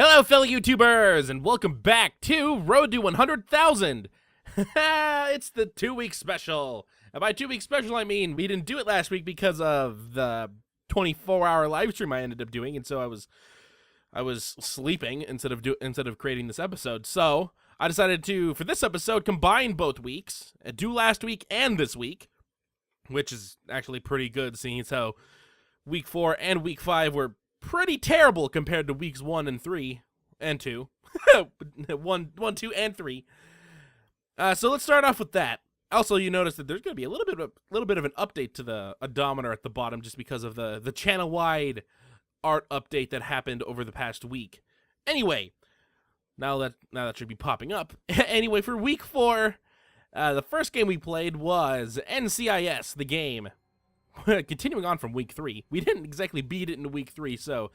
Hello, fellow YouTubers, and welcome back to Road to 100,000. It's the 2-week special. And by 2-week special, I mean we didn't do it last week because of the 24-hour live stream I ended up doing, and so I was sleeping instead of creating this episode. So I decided to, for this episode, combine both weeks, do last week and this week, which is actually pretty good, seeing as how week 4 and week 5 were pretty terrible compared to weeks 1 and 3 and 2. 1, 2, and 3. So let's start off with that. Also, you notice that there's going to be a little bit of an update to the odometer at the bottom, just because of the channel-wide art update that happened over the past week. Anyway, now that should be popping up. Anyway, for week 4, the first game we played was NCIS, the game. Continuing on from week 3, we didn't exactly beat it in week 3, so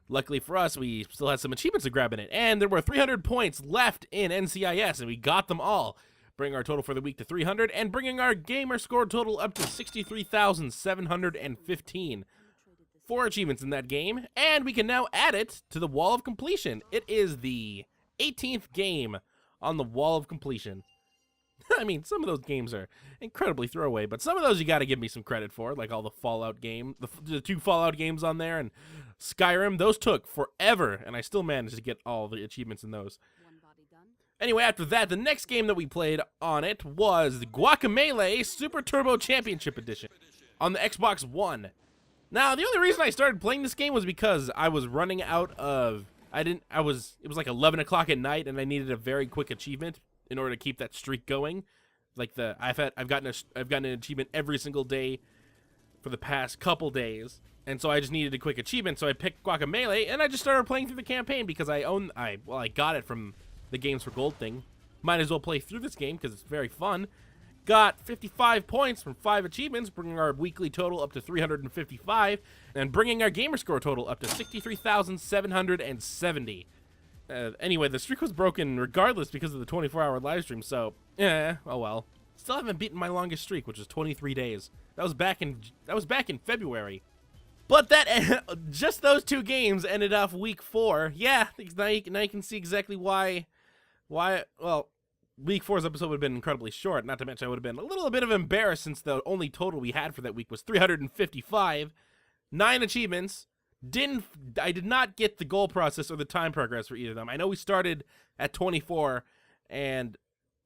luckily for us, we still had some achievements to grab in it, and there were 300 points left in NCIS, and we got them all, bringing our total for the week to 300, and bringing our gamer score total up to 63,715. 4 achievements in that game, and we can now add it to the Wall of Completion. It is the 18th game on the Wall of Completion. I mean, some of those games are incredibly throwaway, but some of those you got to give me some credit for, like all the Fallout game, the 2 Fallout games on there, and Skyrim. Those took forever, and I still managed to get all the achievements in those. Anyway, after that, the next game that we played on it was the Guacamelee Super Turbo Championship Edition on the Xbox One. Now, the only reason I started playing this game was because I was running out of, it was like 11 o'clock at night, and I needed a very quick achievement in order to keep that streak going. Like I've gotten an achievement every single day for the past couple days, and so I just needed a quick achievement. So I picked Guacamelee, and I just started playing through the campaign because I got it from the Games for Gold thing. Might as well play through this game because it's very fun. Got 55 points from 5 achievements, bringing our weekly total up to 355, and bringing our gamer score total up to 63,770. Anyway, the streak was broken regardless because of the 24-hour live stream, so, oh well. Still haven't beaten my longest streak, which was 23 days. That was back in February. But just those 2 games ended off week 4. Yeah, now you can see exactly why, well, week 4's episode would have been incredibly short, not to mention I would have been a little bit of embarrassed since the only total we had for that week was 355, 9 achievements. I did not get the goal process or the time progress for either of them. I know we started at 24 and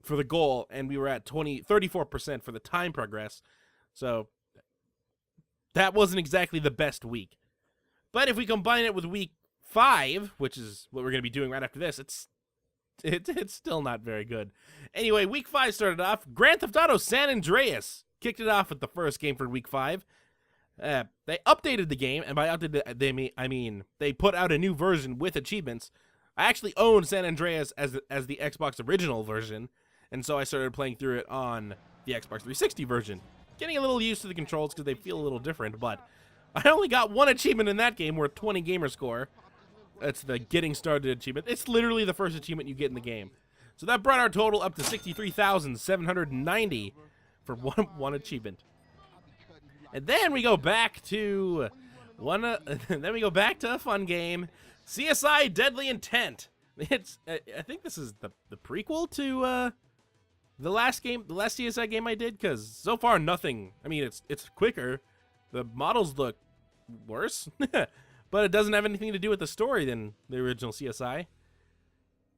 for the goal, and we were at 34% for the time progress. So that wasn't exactly the best week. But if we combine it with week 5, which is what we're going to be doing right after this, it's still not very good. Anyway, week 5 started off. Grand Theft Auto San Andreas kicked it off with the first game for week 5. They updated the game, and by updated, I mean they put out a new version with achievements. I actually owned San Andreas as the Xbox original version, and so I started playing through it on the Xbox 360 version. Getting a little used to the controls because they feel a little different, but I only got 1 achievement in that game worth 20 gamer score. That's the Getting Started achievement. It's literally the first achievement you get in the game. So that brought our total up to 63,790 for one achievement. And then we go back to a fun game, CSI Deadly Intent. I think this is the prequel to the last CSI game I did, because so far nothing. I mean, it's quicker. The models look worse, but it doesn't have anything to do with the story than the original CSI.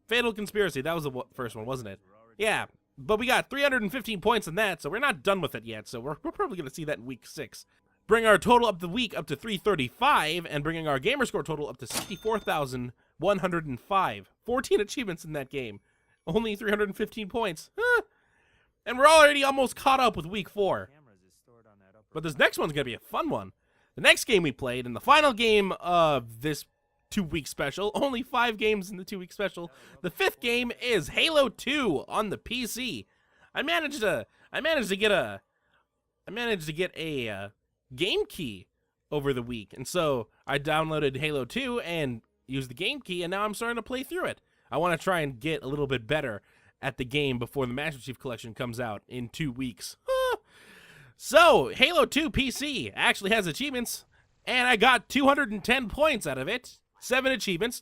Fatal Conspiracy, that was the first one, wasn't it? Yeah. But we got 315 points in that, so we're not done with it yet, so we're probably going to see that in week 6. Bring our total up the week up to 335, and bringing our gamer score total up to 64,105. 14 achievements in that game. Only 315 points. And we're already almost caught up with week 4. But this next one's going to be a fun one. The next game we played, and the final game of this 2-week special, only 5 games in the 2-week special. The 5th game is Halo 2 on the PC. I managed to get a game key over the week, and so I downloaded Halo 2 and used the game key, and now I'm starting to play through it. I want to try and get a little bit better at the game before the Master Chief Collection comes out in 2 weeks. So, Halo 2 PC actually has achievements, and I got 210 points out of it. 7 achievements.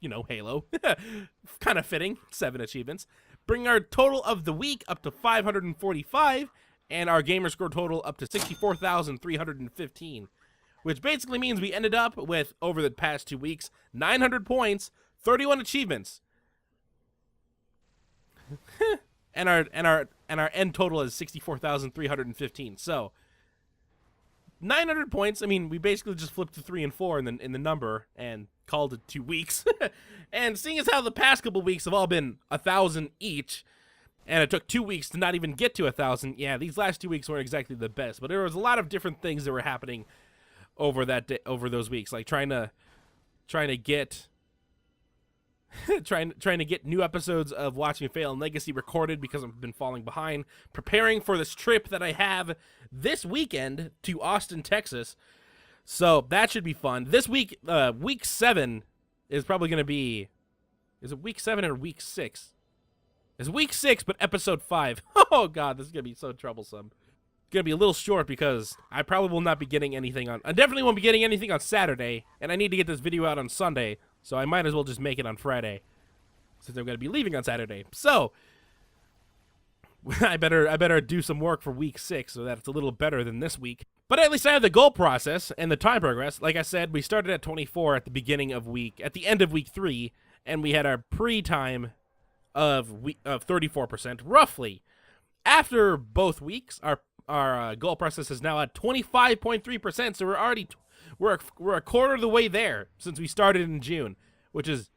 you know, Halo. Kind of fitting, 7 achievements. Bring our total of the week up to 545, and our gamer score total up to 64,315, which basically means we ended up with, over the past 2 weeks, 900 points, 31 achievements. and our end total is 64,315. So 900 points. I mean, we basically just flipped to 3 and 4 in the number and called it 2 weeks. And seeing as how the past couple weeks have all been 1,000 each, and it took 2 weeks to not even get to 1,000. Yeah, these last 2 weeks weren't exactly the best, but there was a lot of different things that were happening over those weeks, like trying to get trying to get new episodes of Watch Me Fail and Legacy recorded because I've been falling behind, preparing for this trip that I have this weekend to Austin, Texas. So that should be fun. This week, week 7 is probably going to be, is it week 7 or week 6? It's week 6, but episode 5. Oh god, this is going to be so troublesome. It's going to be a little short because I probably will not be getting anything on, I definitely won't be getting anything on Saturday, and I need to get this video out on Sunday. So I might as well just make it on Friday, since I'm going to be leaving on Saturday. So I better do some work for week 6 so that it's a little better than this week. But at least I have the goal process and the time progress. Like I said, we started at 24 at the end of week 3, and we had our pre-time of 34% roughly. After both weeks, our goal process is now at 25.3%. So we're a quarter of the way there since we started in June, which is,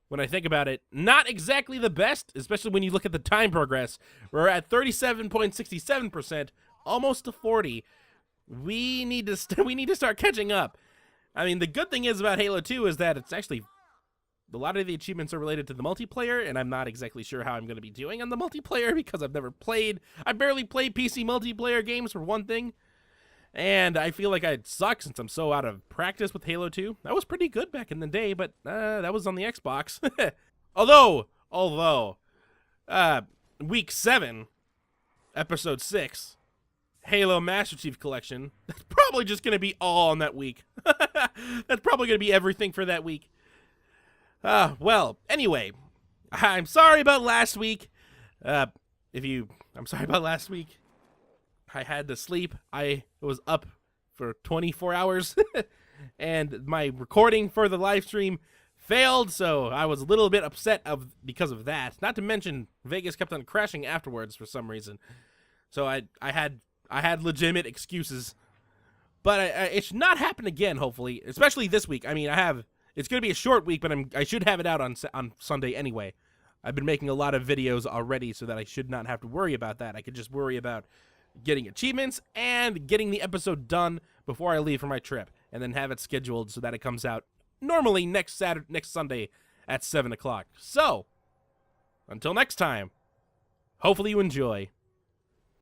when I think about it, not exactly the best, especially when you look at the time progress. We're at 37.67%, almost to 40. We need to start catching up. I mean, the good thing is about Halo 2 is that it's actually, a lot of the achievements are related to the multiplayer, and I'm not exactly sure how I'm going to be doing on the multiplayer because I barely played PC multiplayer games, for one thing. And I feel like I'd suck since I'm so out of practice with Halo 2. That was pretty good back in the day, but that was on the Xbox. Although, week 7, episode 6, Halo Master Chief Collection, that's probably just going to be all on that week. That's probably going to be everything for that week. Well, anyway, I'm sorry about last week. I'm sorry about last week. I had to sleep. I was up for 24 hours, and my recording for the live stream failed, so I was a little bit upset because of that. Not to mention, Vegas kept on crashing afterwards for some reason. So I had legitimate excuses, but it should not happen again, hopefully, especially this week. I mean, it's going to be a short week, but I should have it out on Sunday anyway. I've been making a lot of videos already, so that I should not have to worry about that. I could just worry about getting achievements and getting the episode done before I leave for my trip, and then have it scheduled so that it comes out normally next Sunday at 7 o'clock. So, until next time, hopefully you enjoy.